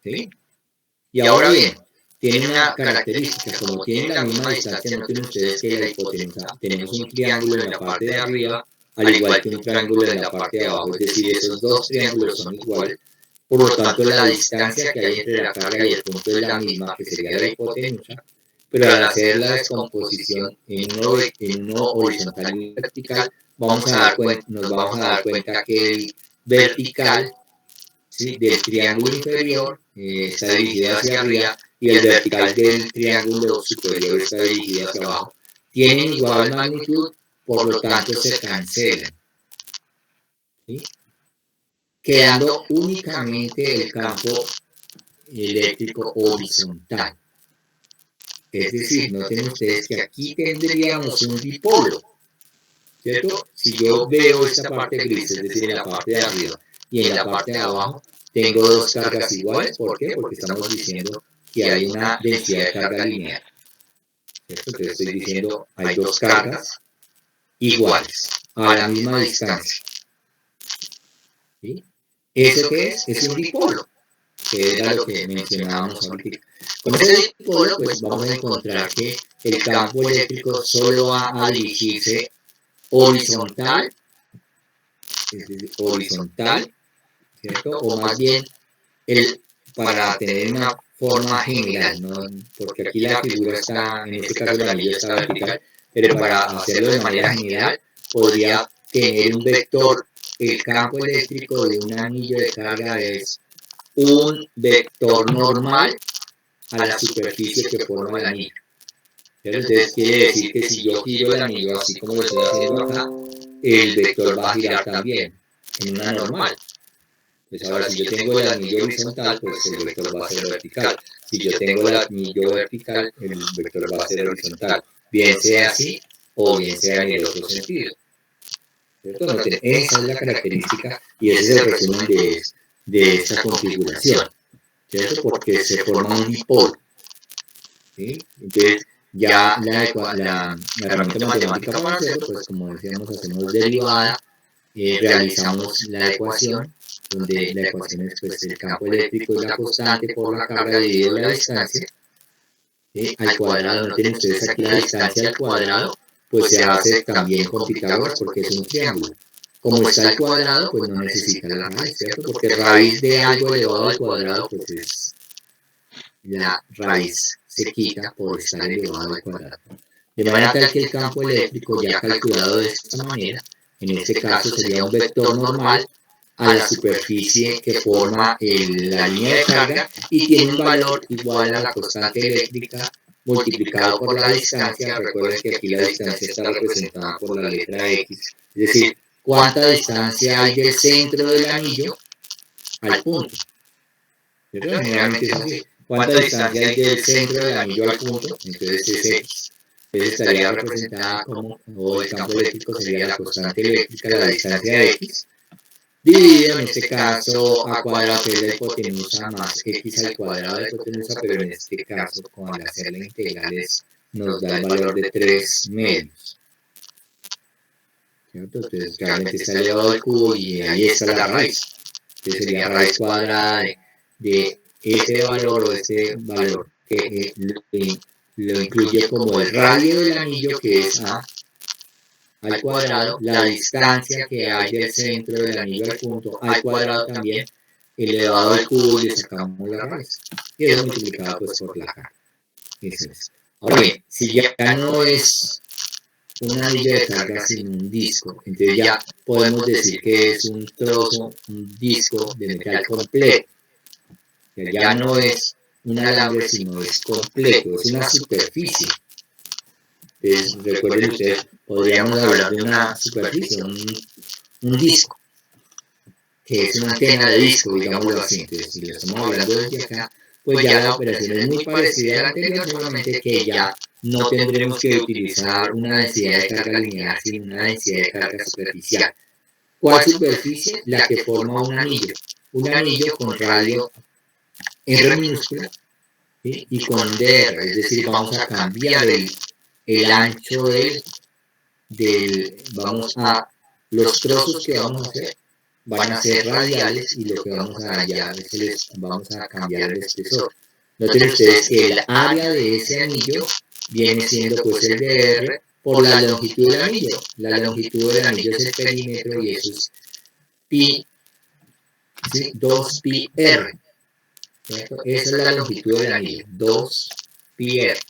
¿sí? Y ahora bien, tiene una característica, como tiene la misma distancia, noten ustedes que la hipotenusa, tenemos un triángulo en la parte de arriba, al igual que un triángulo en la parte de abajo, es decir, esos dos triángulos son iguales, por lo tanto la distancia que hay entre la carga y el punto es la misma, que sería la hipotenusa, pero al hacer la descomposición en uno horizontal y vertical, nos vamos a dar cuenta que el vertical, ¿sí?, del triángulo inferior está dirigido hacia arriba y el vertical del triángulo superior está dirigido hacia abajo. Tienen igual magnitud, por lo tanto se cancelan, ¿sí?, quedando únicamente el campo eléctrico horizontal. Es decir, noten ustedes que aquí tendríamos un dipolo, ¿cierto? Si yo veo esta parte gris, es decir, en la parte de arriba y en la parte de abajo, tengo dos cargas iguales. ¿Por qué? Porque estamos diciendo que hay una densidad de carga lineal, ¿cierto? Entonces estoy diciendo hay dos cargas iguales a la misma distancia, ¿sí? ¿Eso qué es? Es un dipolo, que era lo que mencionábamos ahorita. Con ese dipolo, pues vamos a encontrar que el campo eléctrico solo va a dirigirse horizontal, es decir, horizontal, ¿cierto? O más bien, para tener una forma general, ¿no? Porque aquí la figura está, en este caso el anillo está vertical, pero para hacerlo de manera general, podría tener un vector. El campo eléctrico de un anillo de carga es un vector normal a la superficie que forma el anillo. Entonces quiere decir que si yo giro el anillo así como lo estoy haciendo acá, el vector va a girar también en una normal. Pues ahora, si yo tengo el anillo horizontal, pues el vector va a ser vertical. Si yo tengo el anillo vertical, el vector va a ser horizontal. Bien sea así o bien sea en el otro sentido. ¿Cierto? Esa es la característica y ese es el resumen de esta configuración, ¿cierto? Porque se forma un dipolo, ¿sí? Entonces, ya la herramienta matemática para hacerlo, pues como decíamos, hacemos derivada, realizamos la ecuación, donde la ecuación es pues el campo eléctrico es la constante por la carga dividido la distancia, al cuadrado. No tienen ustedes aquí la distancia al cuadrado, pues se hace también con Pitágoras porque es un triángulo. Como está al cuadrado, pues no necesita la raíz, ¿cierto? Porque raíz de algo elevado al cuadrado, pues es la raíz se quita por estar elevado al cuadrado. De manera tal que el campo eléctrico ya calculado de esta manera, en este caso sería un vector normal a la superficie que forma la línea de carga y tiene un valor igual a la constante eléctrica multiplicado por la distancia. Recuerden que aquí la distancia está representada por la letra X, es decir, cuánta distancia hay del centro del anillo al punto. ¿Cierto? Generalmente es así. ¿Cuánta distancia hay del centro del anillo al punto? Entonces es X. Entonces estaría representada como, o el campo eléctrico sería la constante eléctrica, la distancia de X, dividido en este caso a cuadrado, que es la hipotenusa, más X al cuadrado de la hipotenusa, pero en este caso, con al hacer la integral, nos da el valor de 3 medios. ¿Cierto? Entonces realmente está elevado al cubo y ahí está la raíz. Entonces sería raíz cuadrada de ese valor o ese valor que lo incluye como el radio del anillo, que es A al cuadrado, la distancia que hay del centro del anillo al punto al cuadrado también, elevado al cubo y le sacamos la raíz. Y eso multiplicado pues por la carga. Eso es. Ahora bien, si ya no es un anillo de carga sino un disco, entonces ya podemos decir que es un trozo, un disco de metal completo. Ya no es un alambre, sino es completo, es una superficie. Entonces, recuerden ustedes, podríamos hablar de una superficie, un disco, que es una antena de disco, digámoslo así. Entonces, si lo estamos hablando desde acá, pues ya la operación es muy parecida a la anterior, solamente que ya no tendremos que utilizar una densidad de carga lineal, sino una densidad de carga superficial. ¿Cuál superficie? La que forma un anillo con radio R minúscula, ¿sí? Y con DR, es decir, vamos a cambiar el ancho vamos a, los trozos que vamos a hacer, van a ser radiales y lo que vamos a hallar es que vamos a cambiar el espesor. Noten ustedes que el área de ese anillo viene siendo pues el de R por la longitud del anillo. La longitud del anillo es el perímetro y eso es pi, ¿sí? 2pi r. ¿Cierto? Esa es la longitud del anillo, 2pi r.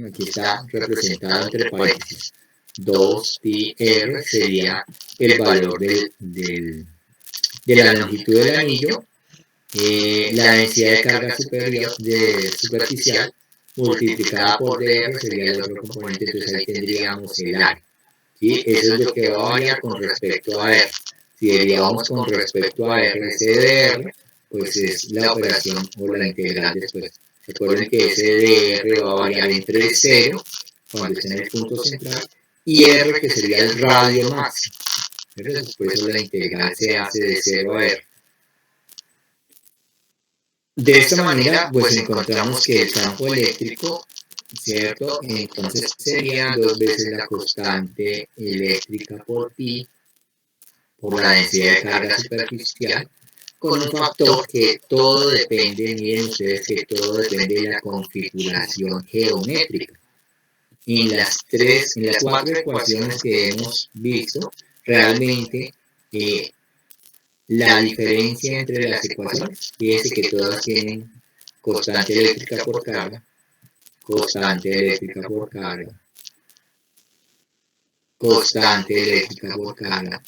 Aquí está representado entre paréntesis. 2pi r sería el valor de la longitud del anillo, la densidad de carga superficial multiplicada por dr sería el otro componente, entonces ahí tendríamos el área. ¿Sí? Eso es lo que va a variar con respecto a R. Si derivamos con respecto a R, ese dr, pues es la operación o la integral después. Recuerden que ese dr va a variar entre 0, cuando esté en el punto central, y R, que sería el radio máximo. Entonces, por eso la integral se hace de 0 a R. De esta manera, pues encontramos que el campo eléctrico, ¿cierto? Entonces sería 2 veces la constante eléctrica por pi, por la densidad de carga superficial, con un factor que todo depende, miren ustedes que todo depende de la configuración geométrica. En las 4 ecuaciones que hemos visto, realmente la diferencia entre las ecuaciones, fíjense que todas tienen constante eléctrica por carga, constante eléctrica por carga, constante eléctrica por carga,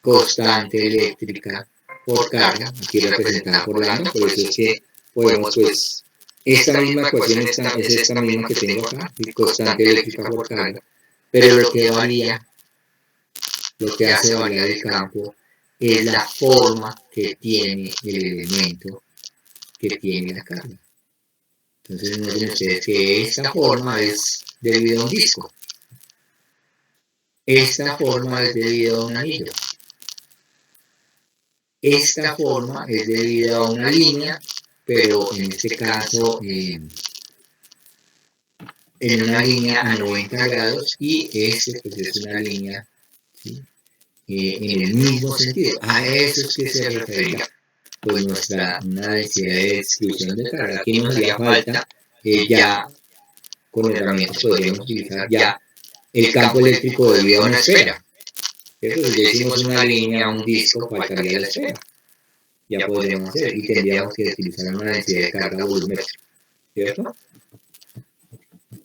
constante eléctrica por carga, aquí representada por lambda, por eso es que podemos, pues, esta misma ecuación es esta misma que tengo acá, constante eléctrica por carga, pero lo que varía, lo que hace variar el campo es la forma que tiene el elemento que tiene la carga. Entonces noten ustedes que esta forma es debido a un disco. Esta forma es debido a un anillo. Esta forma es debido a una línea, pero en este caso en una línea a 90 grados y este pues es una línea, ¿sí? En el mismo sentido. A eso es que se refería pues una densidad de distribución de carga. Aquí nos haría falta ya con herramientas podríamos utilizar ya el campo eléctrico debido a una esfera. Entonces ya hicimos una línea, un disco, faltaría la esfera. Ya podríamos hacer y tendríamos que utilizar una densidad de carga volumétrica. ¿Cierto?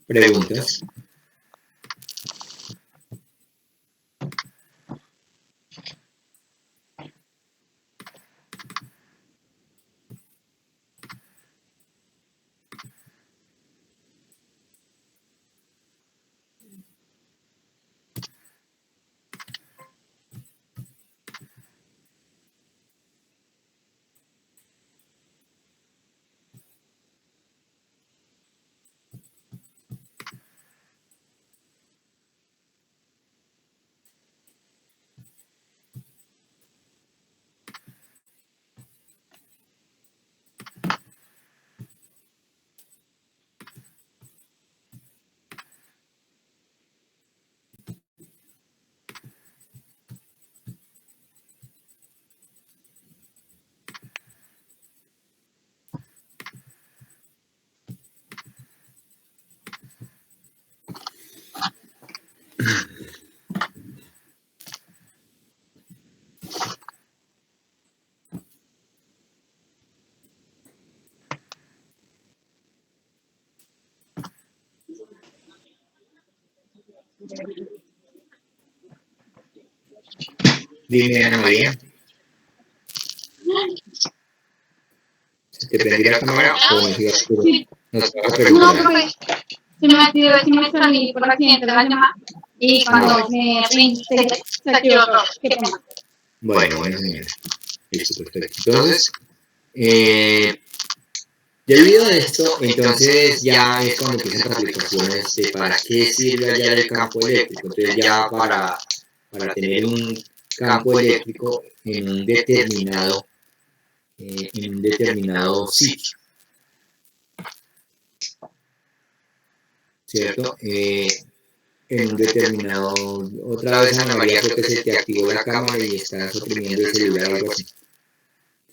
¿Preguntas? Dime, Ana María. ¿Te prendí la cámara o me sigas? Sí. No, profe. Se me salí por accidente la llamada y cuando se activó todo. Qué pena. Bueno, señora. Listo, perfecto. Entonces, debido a esto, entonces ya es cuando empiezan las aplicaciones de para qué sirve allá el campo eléctrico. Entonces ya para tener un campo eléctrico en un determinado sitio, ¿cierto? en un determinado, otra vez Ana María creo que se te activó la cámara y estás oprimiendo el celular o algo así.